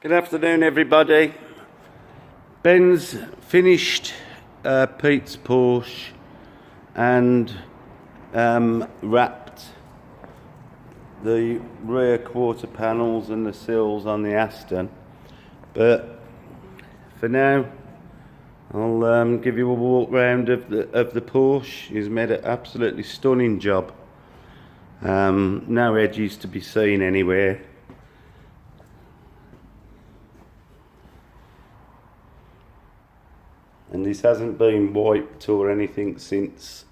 Good afternoon, everybody. Ben's finished Peters Porsche and wrapped the rear quarter panels and the sills on the Aston. But for now, I'll give you a walk round of the Porsche. He's made an absolutely stunning job. No edges to be seen anywhere. And this hasn't been wiped or anything since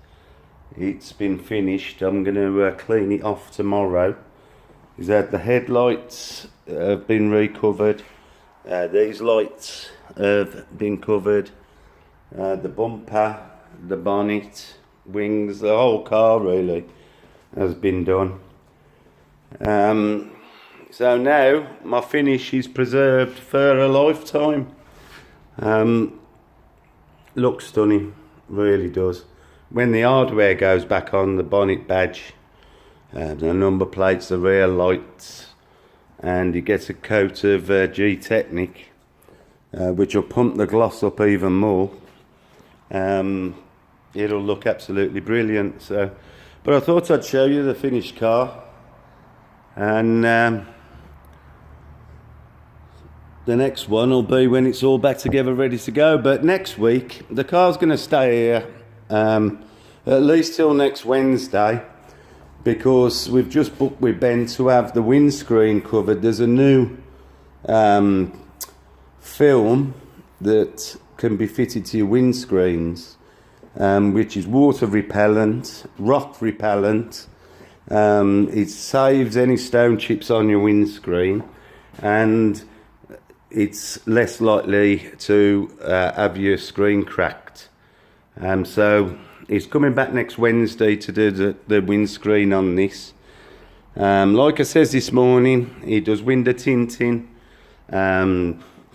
it's been finished. I'm going to clean it off tomorrow. Is that the headlights have been recovered. These lights have been covered. The bumper, the bonnet, wings, the whole car really has been done. So now my finish is preserved for a lifetime. Looks stunning, really does. When the hardware goes back on, the bonnet badge, the number plates, the rear lights, and it gets a coat of G-Technic, which will pump the gloss up even more. It'll look absolutely brilliant. So, but I thought I'd show you the finished car, and the next one will be when it's all back together, ready to go. But next week, the car's going to stay here at least till next Wednesday, because we've just booked with Ben to have the windscreen covered. There's a new film that can be fitted to your windscreens, which is water repellent, rock repellent. It saves any stone chips on your windscreen, and it's less likely to have your screen cracked. So he's coming back next Wednesday to do the windscreen on this. Like I says this morning, he does window tinting,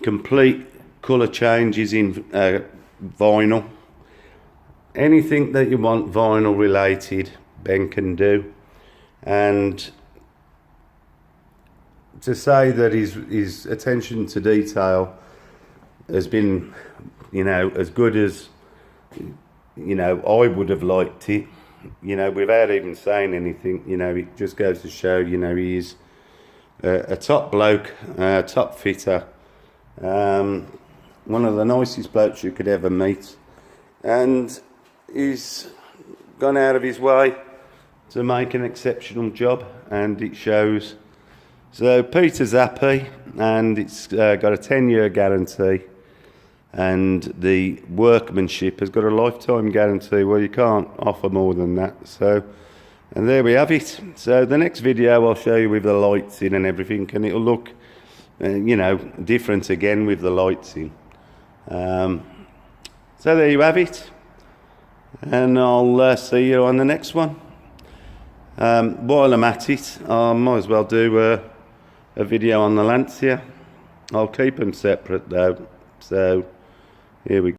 complete colour changes in vinyl. Anything that you want vinyl related, Ben can do. And to say that his attention to detail has been, as good as, I would have liked it, without even saying anything, it just goes to show, he is a top bloke, top fitter, one of the nicest blokes you could ever meet, and he's gone out of his way to make an exceptional job, and it shows. So Peter's happy, and it's got a 10-year guarantee, and the workmanship has got a lifetime guarantee. Well, you can't offer more than that. So, and there we have it. So the next video I'll show you with the lights in and everything, and it'll look, different again with the lights in. So there you have it, and I'll see you on the next one. While I'm at it, I might as well do a video on the Lancia. I'll keep them separate though. So here we go.